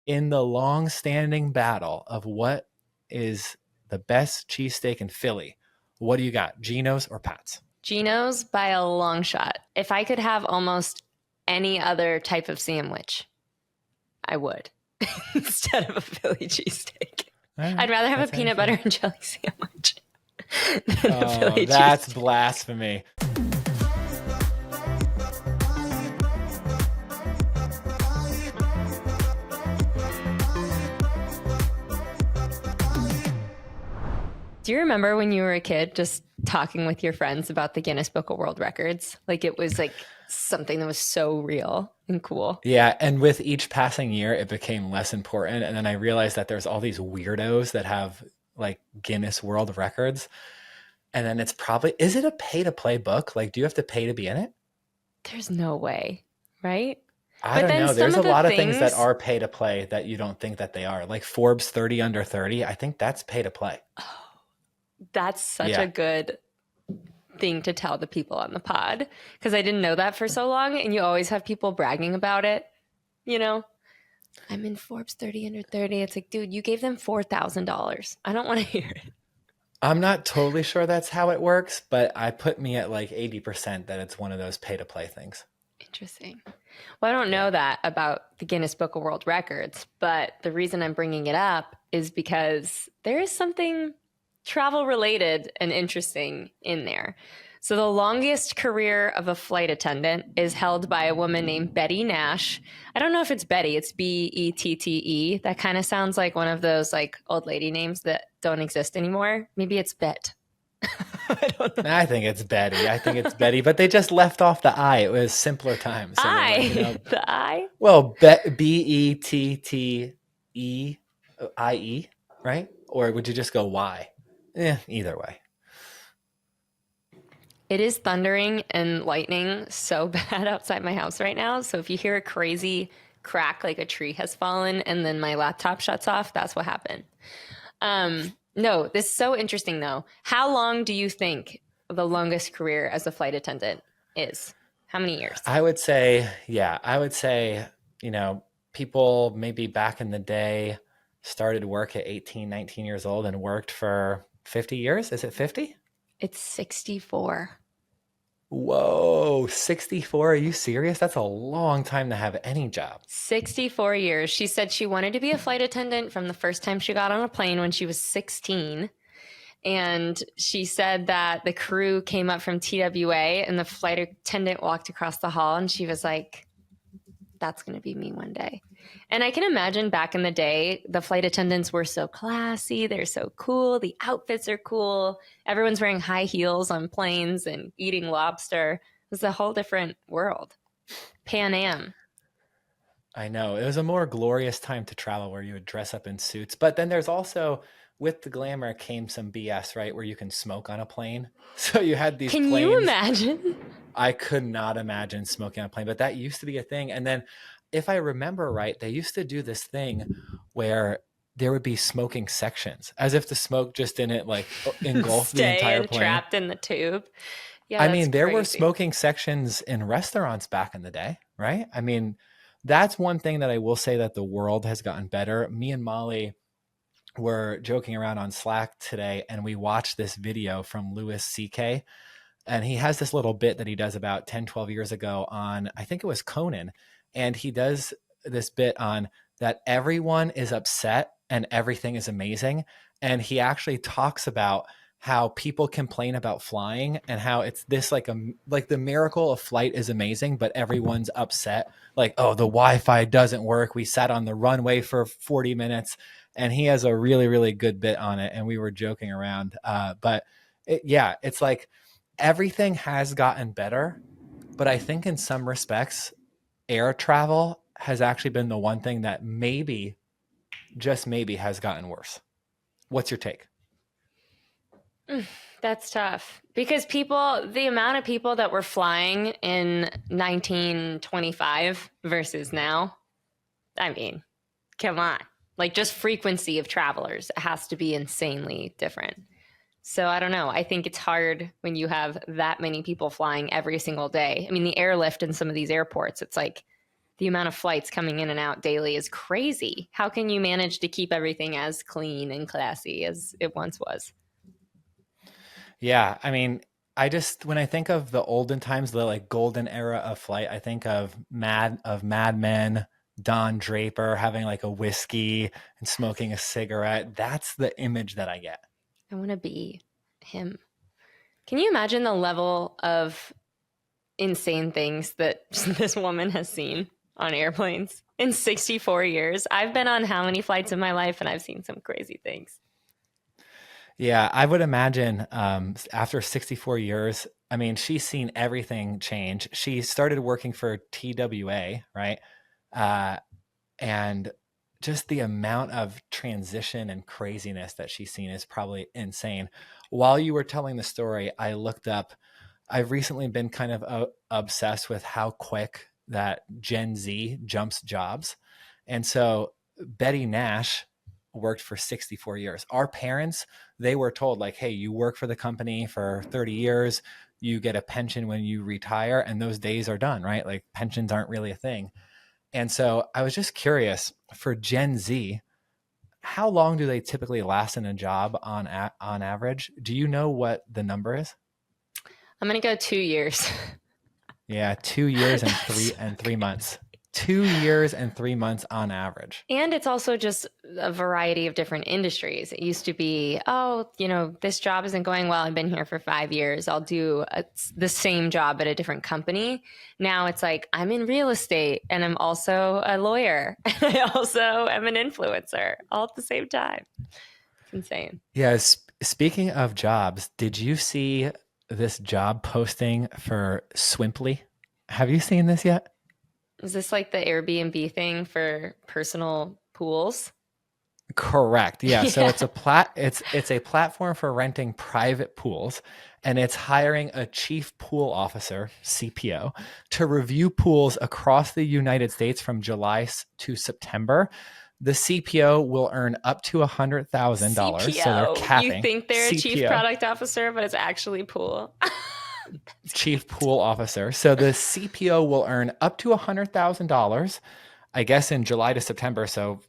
in the long-standing battle of what is the best cheesesteak in Philly, what do you got, Geno's or Pat's? Geno's by a long shot. If I could have almost any other type of sandwich, I would instead of a Philly cheesesteak. All right, I'd rather have that's a how you peanut butter feel. and jelly sandwich than a Oh, Philly that's cheesesteak. blasphemy. Do you remember when you were a kid just talking with your friends about the Guinness Book of World Records? Like it was like something that was so real and cool. Yeah, and with each passing year, it became less important. And then I realized that there's all these weirdos that have like Guinness World Records. And then it's probably, is it a pay to play book? Like, do you have to pay to be in it? There's no way, right? I But don't then know. some There's of a the lot of things that things, are pay to play that you don't think that they are. Like Forbes 30 under 30. I think that's pay to play. that's such a Yeah. good thing to tell the people on the pod because I didn't know that for so long. And you always have people bragging about it, you know? I'm in Forbes 30 under 30. It's like, dude, you gave them $4,000. I don't want to hear it. I'm not totally sure that's how it works, but I put me at like 80% that it's one of those pay to play things. Interesting. Well, I don't Yeah. know that about the Guinness Book of World Records, but the reason I'm bringing it up is because there is something travel related and interesting in there. So, the longest career of a flight attendant is held by a woman named Betty Nash. I don't know if it's Betty, it's Bette. That kind of sounds like one of those like old lady names that don't exist anymore. Maybe it's Bet. I don't know. I think it's Betty. I think it's Betty, but they just left off the I. It was simpler times. So they're like, The I. well, Bettie, right? Or would you just go Y? Either way. It is thundering and lightning so bad outside my house right now. So if you hear a crazy crack, like a tree has fallen and then my laptop shuts off, that's what happened. No, this is so interesting though. How long do you think the longest career as a flight attendant is? How many years? I would say, you know, people maybe back in the day started work at 18, 19 years old and worked for 50 years. Is it 50? It's 64. Whoa, 64. Are you serious? That's a long time to have any job. 64 years. She said she wanted to be a flight attendant from the first time she got on a plane when she was 16. And she said that the crew came up from TWA and the flight attendant walked across the hall and she was like, that's going to be me one day. And I can imagine back in the day, the flight attendants were so classy. They're so cool. The outfits are cool. Everyone's wearing high heels on planes and eating lobster. It was a whole different world. Pan Am. I know. It was a more glorious time to travel where you would dress up in suits. But then there's also, with the glamour came some BS, right? Where you can smoke on a plane. So you had these Can you planes. imagine? I could not imagine smoking on a plane, but that used to be a thing. And then, if I remember right, they used to do this thing where there would be smoking sections, as if the smoke just didn't like engulf the entire Stay plane. trapped in the tube. Yeah, I that's mean, there were crazy. smoking sections in restaurants back in the day, right? I mean, that's one thing that I will say that the world has gotten better. Me and Molly were joking around on Slack today, and we watched this video from Louis C.K. And he has this little bit that he does about 10, 12 years ago on, I think it was Conan. And he does this bit on that everyone is upset and everything is amazing. And he actually talks about how people complain about flying and how it's this like the miracle of flight is amazing, but everyone's upset. Like, oh, the Wi-Fi doesn't work. We sat on the runway for 40 minutes. And he has a really, really good bit on it. And we were joking around. It's like, everything has gotten better, but I think in some respects, air travel has actually been the one thing that maybe, just maybe, has gotten worse. What's your take? That's tough because the amount of people that were flying in 1925 versus now, I mean, come on. Like just frequency of travelers has to be insanely different. So I don't know. I think it's hard when you have that many people flying every single day. I mean, the airlift in some of these airports, it's like the amount of flights coming in and out daily is crazy. How can you manage to keep everything as clean and classy as it once was? Yeah, I mean, when I think of the olden times, the like golden era of flight, I think of Mad Men, Don Draper having like a whiskey and smoking a cigarette. That's the image that I get. I want to be him. Can you imagine the level of insane things that this woman has seen on airplanes in 64 years? I've been on how many flights in my life, and I've seen some crazy things. Yeah, I would imagine after 64 years, I mean, she's seen everything change. She started working for TWA, right? Uh, and just the amount of transition and craziness that she's seen is probably insane. While you were telling the story, I looked up, I've recently been kind of obsessed with how quick that Gen Z jumps jobs. And so Betty Nash worked for 64 years. Our parents, they were told, like, hey, you work for the company for 30 years, you get a pension when you retire, and those days are done, right? Like, pensions aren't really a thing. And so I was just curious for Gen Z, how long do they typically last in a job on average? Do you know what the number is? I'm going to go 2 years. Yeah, 2 years and three months. 2 years and 3 months on average. And it's also just a variety of different industries. It used to be, oh, this job isn't going well. I've been here for 5 years. I'll do the same job at a different company. Now it's like, I'm in real estate and I'm also a lawyer. And I also am an influencer all at the same time. It's insane. Yeah. Speaking of jobs, did you see this job posting for Swimply? Have you seen this yet? Is this like the Airbnb thing for personal pools? Correct. Yeah. So Yeah. it's a platform for renting private pools, and it's hiring a chief pool officer, CPO, to review pools across the United States from July to September. The CPO will earn up to $100,000. So they're CPO. You capping think they're a chief CPO, product officer, but it's actually pool. chief pool officer. So the CPO will earn up to $100,000, I guess, in July to September. So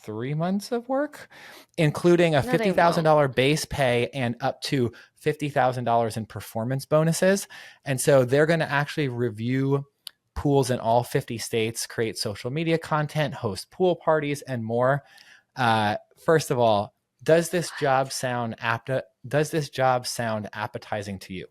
3 months of work, including a No, they $50,000 base pay and up to $50,000 in performance bonuses. And so they're going to actually review pools in all 50 states, create social media content, host pool parties, and more. First of all, does this job sound appetizing to you?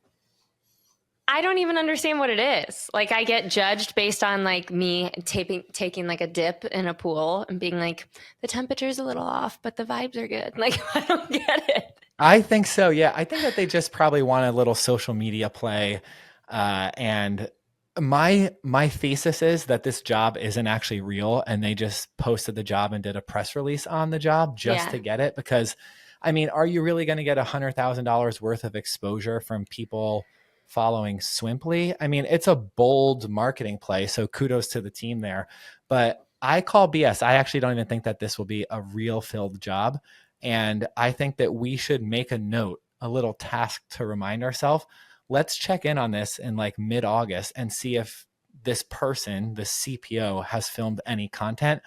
I don't even understand what it is. Like, I get judged based on like me taking like a dip in a pool and being like, the temperature's a little off, but the vibes are good. Like, I don't get it. I think so. Yeah. I think that they just probably want a little social media play. And my thesis is that this job isn't actually real, and they just posted the job and did a press release on the job just Yeah. to get it. Because, I mean, are you really going to get $100,000 worth of exposure from people following Swimply? I mean, it's a bold marketing play, so kudos to the team there. But I call BS. I actually don't even think that this will be a real filled job. And I think that we should make a note, a little task to remind ourselves. Let's check in on this in like mid-August and see if this person, the CPO, has filmed any content.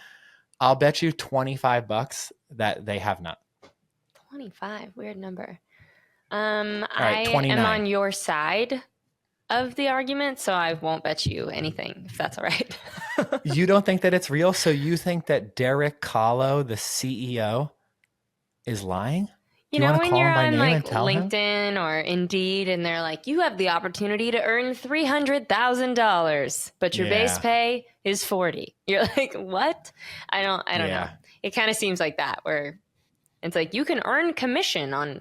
I'll bet you $25 that they have not. 25, weird number. All right, I am 29. on your side of the argument, so I won't bet you anything if that's all right. You don't think that it's real? So you think that Derek Kahlo, the CEO, is lying? You Do you know, want to when call you're him by on name like and tell him? LinkedIn or Indeed and they're like, you have the opportunity to earn $300,000, but your base Yeah. pay is 40. You're like, what? I don't know. Yeah. It kind of seems like that, where it's like you can earn commission on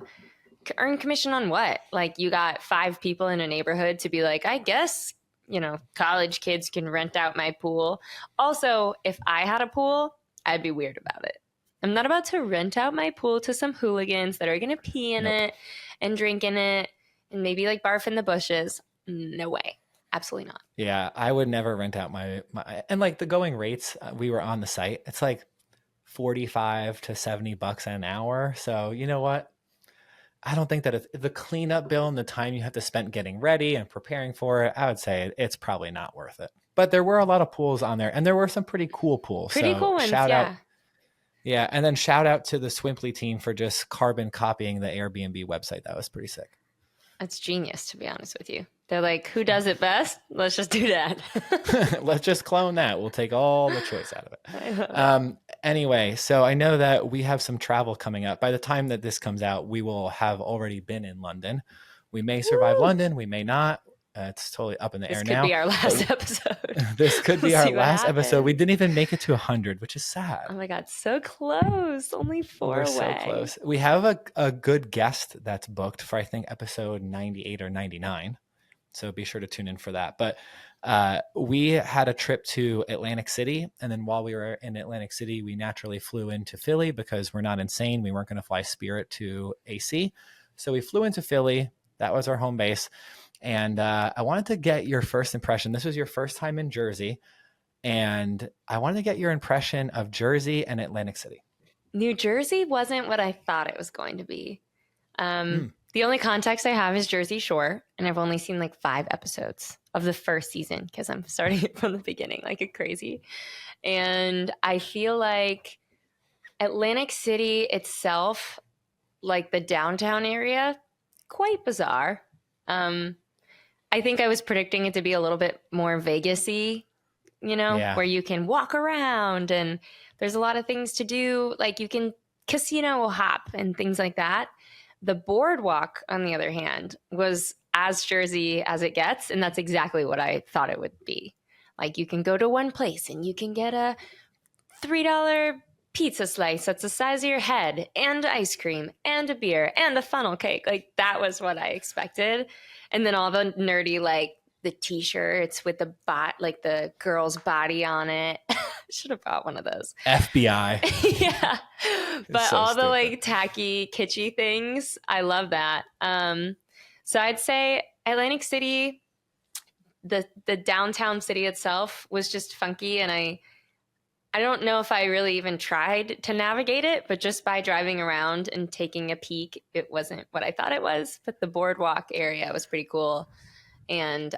what? Like, you got 5 people in a neighborhood to be like, I guess, college kids can rent out my pool. Also, if I had a pool, I'd be weird about it. I'm not about to rent out my pool to some hooligans that are going to pee in Nope. it and drink in it and maybe like barf in the bushes. No way. Absolutely not. Yeah, I would never rent out my and like the going rates, we were on the site. It's like 45 to $70 an hour. So, you know what? I don't think that the cleanup bill and the time you have to spend getting ready and preparing for it, I would say it's probably not worth it. but there were a lot of pools on there, and there were some pretty cool pools. Pretty So cool ones, shout out. yeah. Yeah. And then shout out to the Swimply team for just carbon copying the Airbnb website. That was pretty sick. That's genius, to be honest with you. They're like, who does it best? Let's just do that. Let's just clone that. We'll take all the choice out of I love it. Anyway, so I know that we have some travel coming up. By the time that this comes out, we will have already been in London. We may survive Woo! London. We may not. It's totally up in the air now. This could be our last episode. This could be We'll our see what last episode. happens. We didn't even make it to 100, which is sad. Oh my God, so close. Only 4 We're away. so close. We have a good guest that's booked for, I think, episode 98 or 99. So be sure to tune in for that. But we had a trip to Atlantic City. And then while we were in Atlantic City, we naturally flew into Philly because we're not insane. We weren't going to fly Spirit to AC. So we flew into Philly. That was our home base. And I wanted to get your first impression. This was your first time in Jersey. And I wanted to get your impression of Jersey and Atlantic City. New Jersey wasn't what I thought it was going to be. The only context I have is Jersey Shore, and I've only seen like 5 episodes of the first season because I'm starting it from the beginning like a crazy. And I feel like Atlantic City itself, like the downtown area, quite bizarre. I think I was predicting it to be a little bit more Vegas-y, where you can walk around and there's a lot of things to do. Like you can casino hop and things like that. The boardwalk, on the other hand, was as Jersey as it gets. And that's exactly what I thought it would be. Like you can go to one place and you can get a $3 pizza slice that's the size of your head and ice cream and a beer and a funnel cake. Like that was what I expected. And then all the nerdy, like the t-shirts with the like the girl's body on it. Should have bought one of those. FBI. Yeah. But so all stupid. the like tacky, kitschy things, I love that. So I'd say Atlantic City, the downtown city itself was just funky. And I don't know if I really even tried to navigate it, but just by driving around and taking a peek, it wasn't what I thought it was. But the boardwalk area was pretty cool. And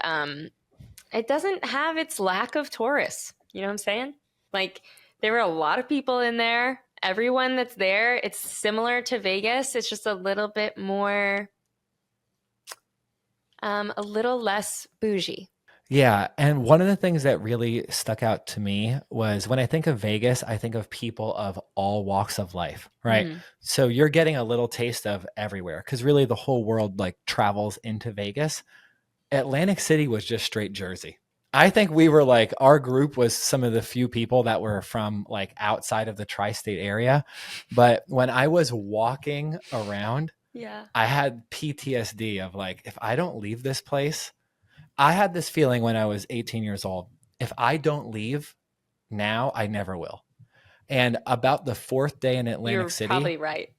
it doesn't have its lack of tourists. You know what I'm saying? Like there were a lot of people in there. Everyone that's there, it's similar to Vegas. It's just a little bit more, a little less bougie. Yeah. And one of the things that really stuck out to me was when I think of Vegas, I think of people of all walks of life, right? Mm-hmm. So you're getting a little taste of everywhere because really the whole world like travels into Vegas. Atlantic City was just straight Jersey. I think we were like, our group was some of the few people that were from like outside of the tri-state area. But when I was walking around, Yeah, I had PTSD of like, if I don't leave this place, I had this feeling when I was 18 years old. If I don't leave now, I never will. And about the 4th day in Atlantic City, probably right.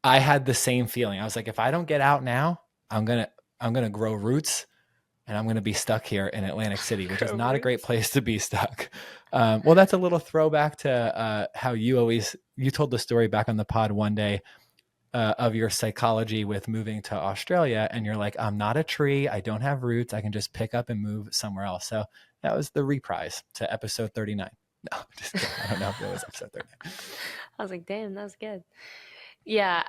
I had the same feeling. I was like, if I don't get out now, I'm gonna grow roots, and I'm gonna be stuck here in Atlantic City, which is not a great place to be stuck. Well, that's a little throwback to how you told the story back on the pod one day. Of your psychology with moving to Australia, and you're like, I'm not a tree, I don't have roots, I can just pick up and move somewhere else. So that was the reprise to episode 39. No, just kidding. I don't know if it was episode 39. I was like, damn, that was good. Yeah,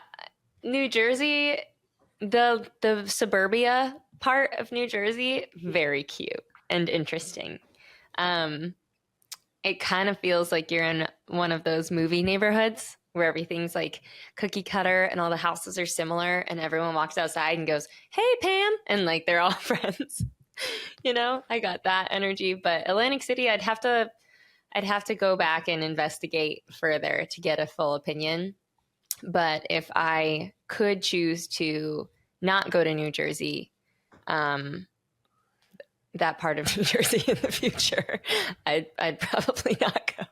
New Jersey, the suburbia part of New Jersey, very cute and interesting. It kind of feels like you're in one of those movie neighborhoods where everything's like cookie cutter and all the houses are similar and everyone walks outside and goes, hey, Pam. And like, they're all friends, I got that energy. But Atlantic City, I'd have to go back and investigate further to get a full opinion. But if I could choose to not go to New Jersey, that part of New Jersey in the future, I'd probably not go.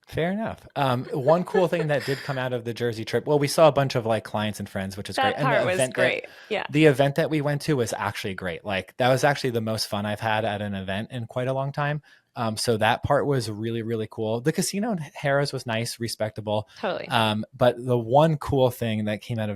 Fair enough. One cool thing that did come out of the Jersey trip, well, we saw a bunch of like clients and friends, which is great. That part and was great. Yeah. The event that we went to was actually great. Like that was actually the most fun I've had at an event in quite a long time. So that part was really, really cool. The casino in Harrah's was nice, respectable. Totally. But the one cool thing that came out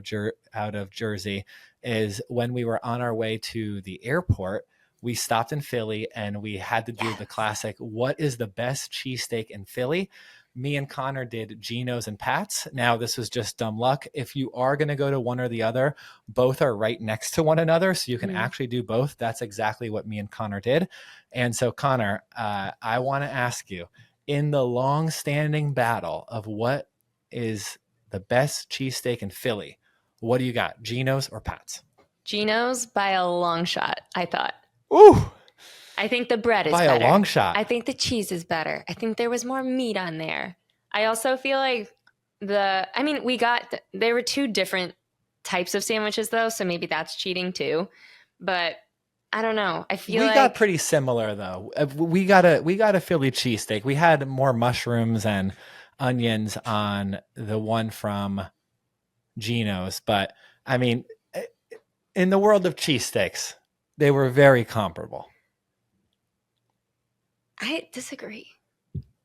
of Jersey is when we were on our way to the airport, we stopped in Philly and we had to do the classic, what is the best cheesesteak in Philly? Me and Connor did Geno's and Pat's. Now, this was just dumb luck. If you are going to go to one or the other, both are right next to one another. So you can actually do both. That's exactly what me and Connor did. And so, Connor, I want to ask you, in the long-standing battle of what is the best cheesesteak in Philly, what do you got, Geno's or Pat's? Geno's by a long shot, I thought. Ooh. I think the bread is by better. a long shot. I think the cheese is better. I think there was more meat on there. I also feel like there were two different types of sandwiches though, so maybe that's cheating too. But I don't know. I feel we got pretty similar though. We got a Philly cheesesteak. We had more mushrooms and onions on the one from Geno's, but I mean, in the world of cheesesteaks, they were very comparable. I disagree.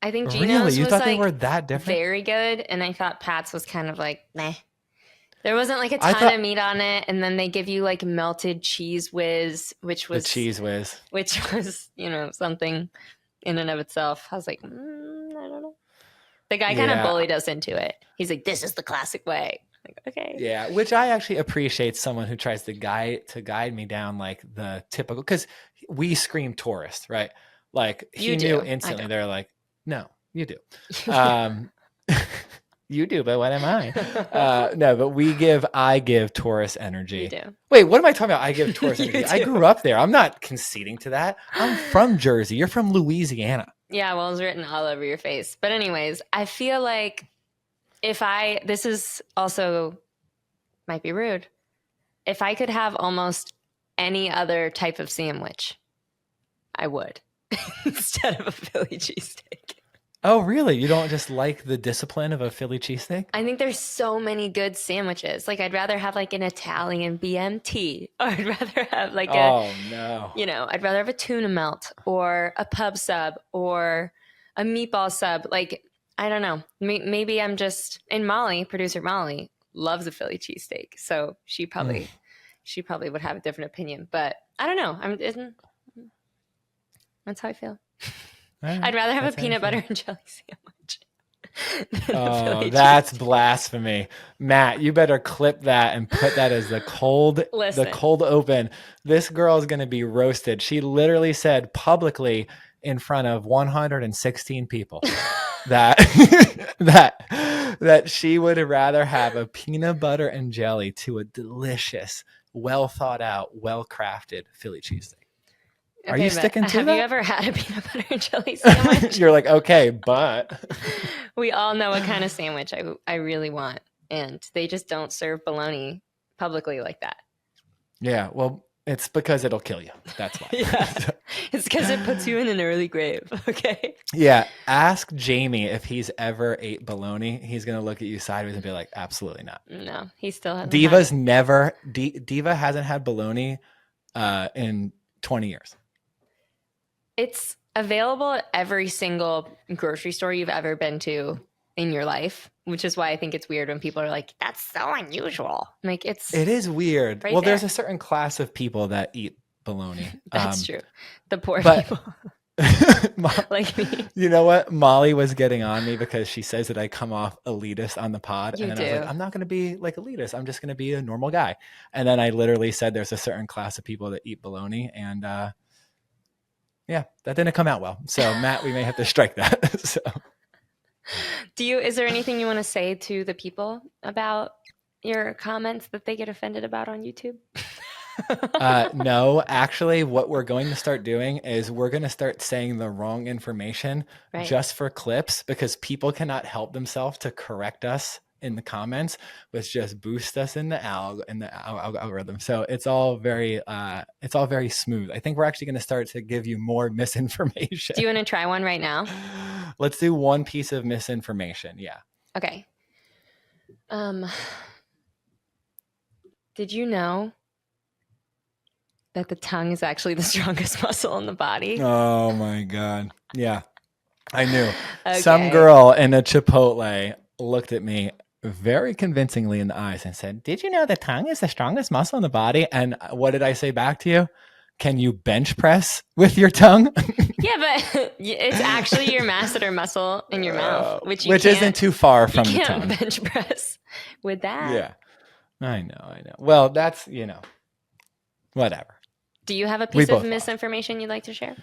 I think Geno's really? You thought they were that different? Very good, and I thought Pat's was kind of like meh. There wasn't like a ton of meat on it, and then they give you like melted cheese whiz, which was something in and of itself. I was like, I don't know. The guy kind of bullied us into it. He's like, "This is the classic way." Like, okay. Yeah, which I actually appreciate someone who tries to guide me down like the typical, because we scream tourist, right? Like he knew instantly. They're like, no, you do. You do, but what am I? No, but I give tourist energy. You do. Wait, what am I talking about? I give tourist energy. I grew up there. I'm not conceding to that. I'm from Jersey. You're from Louisiana. Yeah, well, it's written all over your face. But anyways, I feel like this is also might be rude. If I could have almost any other type of sandwich, I would. Instead of a Philly cheesesteak. Oh, really? You don't just like the discipline of a Philly cheesesteak? I think there's so many good sandwiches. Like, I'd rather have like an Italian BMT, or I'd rather have like I'd rather have a tuna melt or a pub sub or a meatball sub. Like, I don't know. Maybe I'm just, and producer Molly loves a Philly cheesesteak, so she probably would have a different opinion. But I don't know. That's how I feel. Right, I'd rather have a peanut butter and jelly sandwich. Oh, that's blasphemy. Matt, you better clip that and put that as the cold open. This girl is going to be roasted. She literally said publicly in front of 116 people that she would rather have a peanut butter and jelly to a delicious, well thought out, well crafted Philly cheesesteak. Are you sticking to that? Have you ever had a peanut butter and jelly sandwich? You're like, okay, but we all know what kind of sandwich I really want, and they just don't serve bologna publicly like that. Yeah, well, it's because it'll kill you. That's why. Yeah. It's because it puts you in an early grave. Okay. Yeah. Ask Jamie if he's ever ate bologna. He's gonna look at you sideways and be like, absolutely not. No, he still hasn't. Diva hasn't had bologna in 20 years. It's available at every single grocery store you've ever been to in your life, which is why I think it's weird when people are like, that's so unusual. Like, it is weird. Right, well, there's a certain class of people that eat bologna. That's true. The poor people. Like me. You know what? Molly was getting on me because she says that I come off elitist on the pod. And then I was like, I'm not going to be like elitist. I'm just going to be a normal guy. And then I literally said there's a certain class of people that eat bologna. And yeah, that didn't come out well. So Matt, we may have to strike that. So, is there anything you want to say to the people about your comments that they get offended about on YouTube? No, actually, what we're going to start doing is we're going to start saying the wrong information just for clips, because people cannot help themselves to correct us in the comments, which just boosts us in the algorithm. So it's all very smooth. I think we're actually going to start to give you more misinformation. Do you want to try one right now? Let's do one piece of misinformation. Yeah. Okay. Did you know that the tongue is actually the strongest muscle in the body? Oh my God. Yeah, I knew. Okay. Some girl in a Chipotle looked at me very convincingly in the eyes and said, did you know the tongue is the strongest muscle in the body? And what did I say back to you? Can you bench press with your tongue? Yeah, but it's actually your masseter muscle in your mouth, which isn't too far from the tongue. You can't bench press with that. Yeah, I know. Well, that's, whatever. Do you have a piece of misinformation you'd like to share?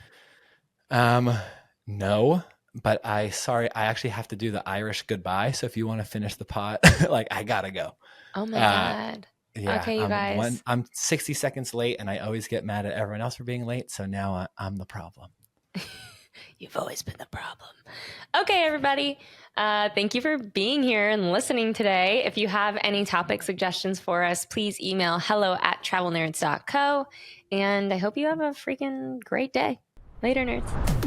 No, but I actually have to do the Irish goodbye. So if you want to finish the pot, like, I gotta go. Oh my God. Yeah, okay, you guys. I'm 60 seconds late, and I always get mad at everyone else for being late. So now I'm the problem. You've always been the problem. Okay, everybody. Thank you for being here and listening today. If you have any topic suggestions for us, please email hello@travelnerds.co. And I hope you have a freaking great day. Later, nerds.